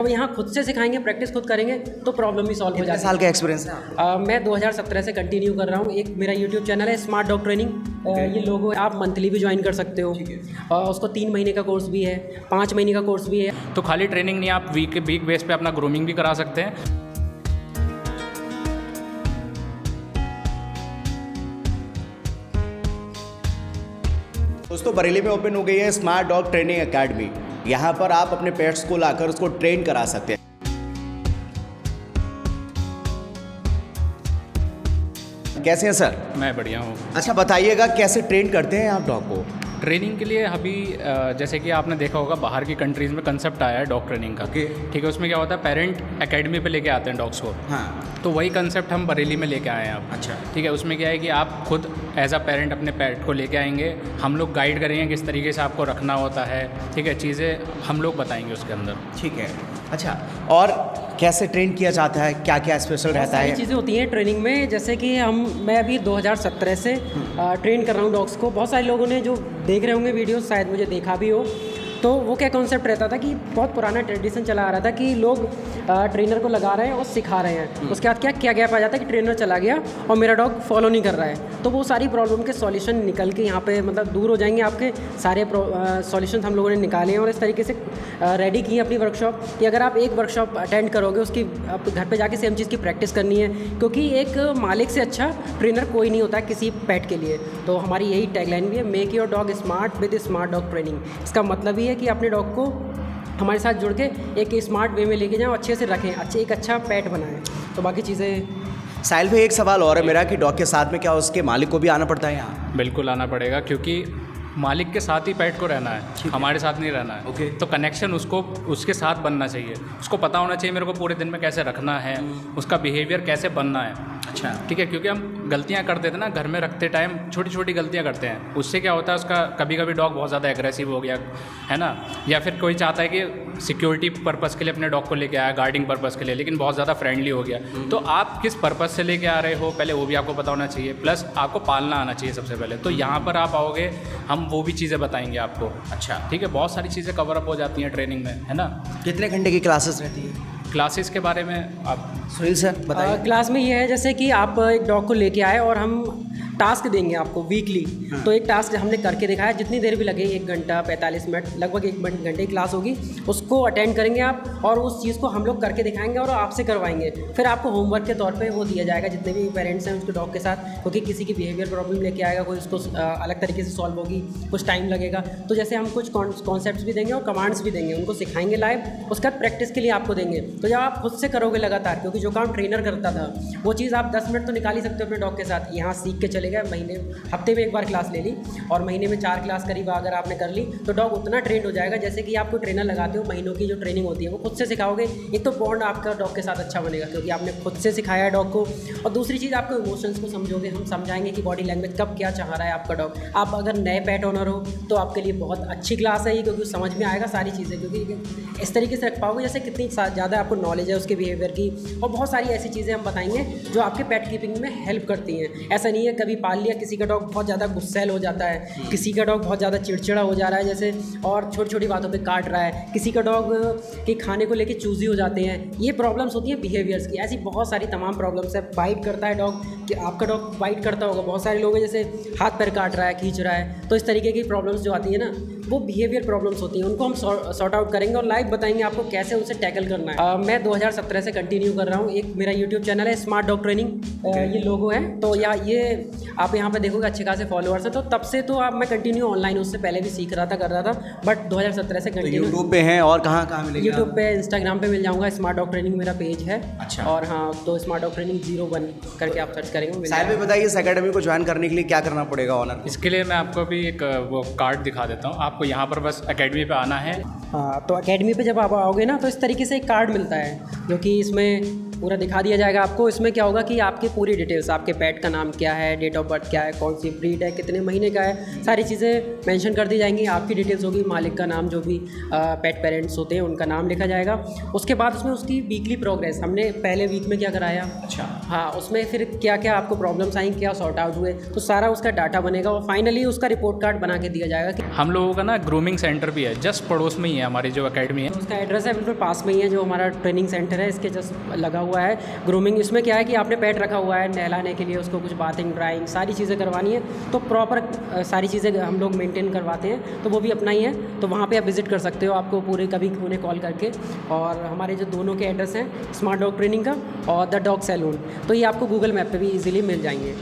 अब यहाँ खुद से सिखाएंगे, प्रैक्टिस खुद करेंगे तो प्रॉब्लम भी सॉल्व हो जाती है। साल का एक्सपीरियंस है? मैं 2017 से कंटिन्यू कर रहा हूँ। एक मेरा यूट्यूब चैनल है स्मार्ट डॉग ट्रेनिंग। ये लोगो आप मंथली भी ज्वाइन कर सकते हो। उसको 3 महीने का कोर्स भी है, 5 महीने का कोर्स भी है। तो खाली ट्रेनिंग नहीं, आप वीक बेस पे अपना ग्रूमिंग भी करा सकते हैं। दोस्तों, बरेली में ओपन हो गई है स्मार्ट डॉग ट्रेनिंग एकेडमी। यहाँ पर आप अपने पेट्स को लाकर उसको ट्रेन करा सकते हैं। कैसे हैं सर? मैं बढ़िया हूँ। अच्छा, बताइएगा कैसे ट्रेन करते हैं आप डॉग को? ट्रेनिंग के लिए अभी जैसे कि आपने देखा होगा बाहर की कंट्रीज़ में कंसेप्ट आया है डॉग ट्रेनिंग का। ठीक है, उसमें क्या होता है, पेरेंट एकेडमी पे लेके आते हैं डॉग्स को। हाँ, तो वही कंसेप्ट हम बरेली में लेके आए हैं अब। अच्छा। ठीक है, उसमें क्या है कि आप खुद एज अ पेरेंट अपने पेट को लेके आएंगे, हम लोग गाइड करेंगे किस तरीके से आपको रखना होता है। ठीक है, चीज़ें हम लोग बताएंगे उसके अंदर। ठीक है। अच्छा, और कैसे ट्रेन किया जाता है, क्या क्या स्पेशल रहता है? चीज़ें होती हैं ट्रेनिंग में, जैसे कि मैं अभी 2017 से ट्रेन कर रहा हूँ डॉग्स को। बहुत सारे लोगों ने जो देख रहे होंगे वीडियो, शायद मुझे देखा भी हो। तो वो क्या कॉन्सेप्ट रहता था कि बहुत पुराना ट्रेडिशन चला आ रहा था कि लोग ट्रेनर को लगा रहे हैं और सिखा रहे हैं। उसके बाद क्या गैप आ जाता है कि ट्रेनर चला गया और मेरा डॉग फॉलो नहीं कर रहा है। तो वो सारी प्रॉब्लम के सॉल्यूशन निकल के यहाँ पे मतलब दूर हो जाएंगे। आपके सारे सॉल्यूशन हम लोगों ने निकाले हैं और इस तरीके से रेडी की है अपनी वर्कशॉप कि अगर आप एक वर्कशॉप अटेंड करोगे, उसकी आप घर पे जाके सेम चीज़ की प्रैक्टिस करनी है, क्योंकि एक मालिक से अच्छा ट्रेनर कोई नहीं होता है किसी पेट के लिए। तो हमारी यही टैगलाइन भी है, make your dog smart with smart dog training. इसका मतलब ये है कि अपने डॉग को हमारे साथ जुड़ के एक स्मार्ट वे में लेके जाएं, अच्छे से रखें, एक अच्छा पेट बनाएं। तो बाकी चीज़ें। साहिल भाई, एक सवाल और है मेरा कि डॉग के साथ में क्या उसके मालिक को भी आना पड़ता है यहाँ? बिल्कुल आना पड़ेगा, क्योंकि मालिक के साथ ही पेट को रहना है, हमारे साथ नहीं रहना है। ओके। तो कनेक्शन उसको उसके साथ बनना चाहिए। उसको पता होना चाहिए मेरे को पूरे दिन में कैसे रखना है, उसका बिहेवियर कैसे बनना है। अच्छा। ठीक है, क्योंकि हम गलतियां कर देते हैं ना घर में रखते टाइम, छोटी छोटी गलतियां करते हैं। उससे क्या होता है, उसका कभी कभी डॉग बहुत ज़्यादा एग्रेसिव हो गया है ना, या फिर कोई चाहता है कि सिक्योरिटी पर्पज़ के लिए अपने डॉग को लेके आया, गार्डिंग पर्पज़ के लिए, लेकिन बहुत ज़्यादा फ्रेंडली हो गया। तो आप किस पर्पज़ से लेके आ रहे हो पहले वो भी आपको पता होना चाहिए, प्लस आपको पालना आना चाहिए सबसे पहले। तो यहाँ पर आप आओगे, हम वो भी चीज़ें बताएंगे आपको। अच्छा, ठीक है, बहुत सारी चीज़ें कवर अप हो जाती हैं ट्रेनिंग में, है ना। कितने घंटे की क्लासेस रहती है? क्लासेस के बारे में आप सुनील सर बताइए। क्लास में ये है जैसे कि आप एक डॉग को लेके आए और हम टास्क देंगे आपको वीकली। तो एक टास्क हमने करके दिखाया, जितनी देर भी लगे, 1 घंटा 45 मिनट, लगभग 1 घंटे की क्लास होगी। उसको अटेंड करेंगे आप और उस चीज़ को हम लोग करके दिखाएंगे और आपसे करवाएंगे। फिर आपको होमवर्क के तौर पे वो दिया जाएगा, जितने भी पेरेंट्स हैं उसके डॉग के साथ, क्योंकि किसी की बिहेवियर प्रॉब्लम लेके आएगा, कोई उसको अलग तरीके से सॉल्व होगी, कुछ टाइम लगेगा। तो जैसे हम कुछ कॉन्सेप्ट्स भी देंगे और कमांड्स भी देंगे, उनको सिखाएंगे लाइव। उसके बाद प्रैक्टिस के लिए आपको देंगे। तो जब आप खुद से करोगे लगातार, क्योंकि जो काम ट्रेनर करता था वो चीज़ आप 10 मिनट तो निकाल ही सकते हो अपने डॉग के साथ। यहाँ सीख के चले गए, हफ्ते में 1 बार क्लास ले ली और महीने में 4 क्लास करीब अगर आपने कर ली तो डॉग उतना ट्रेंड हो जाएगा। जैसे कि आप कोई ट्रेनर लगाते हो, महीनों की जो ट्रेनिंग होती है वो खुद से सिखाओगे, एक तो बॉन्ड आपका डॉग के साथ अच्छा बनेगा क्योंकि आपने खुद से सिखाया है डॉग को, और दूसरी चीज़ आपको इमोशंस को समझोगे। हम समझाएंगे कि बॉडी लैंग्वेज कब क्या चाह रहा है आपका डॉग। आप अगर नए पेट ओनर हो तो आपके लिए बहुत अच्छी क्लास है ये, क्योंकि समझ में आएगा सारी चीज़ें, क्योंकि इस तरीके से रख पाओगे जैसे कितनी ज़्यादा आपको नॉलेज है उसके बिहेवियर की। और बहुत सारी ऐसी चीज़ें हम बताएंगे जो आपके पेट कीपिंग में हेल्प करती हैं। ऐसा नहीं है कभी पाल लिया, किसी का डॉग बहुत ज़्यादा गुस्सैल हो जाता है, किसी का डॉग बहुत ज़्यादा चिड़चिड़ा हो जा रहा है जैसे, और छोटी छोटी बातों पे काट रहा है, किसी का डॉग के खाने को लेके चूज़ी हो जाते हैं। ये प्रॉब्लम्स होती हैं बिहेवियर्स की। ऐसी बहुत सारी तमाम प्रॉब्लम्स है। बाइट करता है डॉग, कि आपका डॉग बाइट करता होगा, बहुत सारे लोग हैं जैसे हाथ पैर काट रहा है, खींच रहा है। तो इस तरीके की प्रॉब्लम्स जो आती है ना, वो बिहेवियर प्रॉब्लम्स होती हैं, उनको हम सॉर्ट आउट करेंगे और लाइव बताएंगे आपको कैसे उनसे टैकल करना है। मैं 2017 से कंटिन्यू कर रहा हूँ। एक मेरा यूट्यूब चैनल है स्मार्ट डॉग ट्रेनिंग, ये लोगो है। तो ये आप यहाँ पे देखोगे अच्छे खासे फॉलोअर्स हैं। तो तब से तो आप मैं कंटिन्यू ऑनलाइन, उससे पहले भी सीख रहा था, कर रहा था, बट 2017 से कंटिन्यू। यूट्यूब पे हैं और कहाँ मिलेगा? यूट्यूब पे, इंस्टाग्राम पे मिल जाऊंगा, स्मार्ट डॉग ट्रेनिंग मेरा पेज है। अच्छा। और हाँ, तो स्मार्ट डॉग ट्रेनिंग 01 करके आप सर्च करेंगे। साहिल भाई बताइए, इस एकेडमी को ज्वाइन करने के लिए क्या करना पड़ेगा ऑनर? इसके लिए मैं आपको भी एक वो कार्ड दिखा देता हूँ। आपको यहाँ पर बस एकेडमी पे आना है। हाँ, तो एकेडमी पे जब आप आओगे ना तो इस तरीके से एक कार्ड मिलता है, जो कि इसमें पूरा दिखा दिया जाएगा आपको। इसमें क्या होगा कि आपकी पूरी डिटेल्स, आपके पेट का नाम क्या है, डेट ऑफ बर्थ क्या है, कौन सी ब्रीड है, कितने महीने का है, सारी चीज़ें मेंशन कर दी जाएंगी। आपकी डिटेल्स होगी, मालिक का नाम, जो भी पेट पेरेंट्स होते हैं उनका नाम लिखा जाएगा। उसके बाद उसमें उसकी वीकली प्रोग्रेस, हमने पहले वीक में क्या कराया, अच्छा, हाँ, उसमें फिर क्या क्या आपको प्रॉब्लम्स आई, क्या सॉर्ट आउट हुए, तो सारा उसका डाटा बनेगा और फाइनली उसका रिपोर्ट कार्ड बना के दिया जाएगा कि हम लोगों का ना ग्रूमिंग सेंटर भी है, जस्ट पड़ोस में ही है हमारी जो एकेडमी है। उसका एड्रेस है बिल्कुल पास में ही है, जो हमारा ट्रेनिंग सेंटर है इसके जस्ट लगा हुआ है। ग्रूमिंग इसमें क्या है कि आपने पेट रखा हुआ है, नहलाने के लिए उसको कुछ बाथिंग, ड्राइंग, सारी चीज़ें करवानी है, तो प्रॉपर सारी चीज़ें हम लोग मेंटेन करवाते हैं, तो वो भी अपना ही है। तो वहाँ पे आप विज़िट कर सकते हो, आपको पूरे कभी उन्हें कॉल करके। और हमारे जो दोनों के एड्रेस हैं, स्मार्ट डॉग ट्रेनिंग का और द डॉग सैलून, तो ये आपको गूगल मैप पे भी इजीली मिल जाएंगे।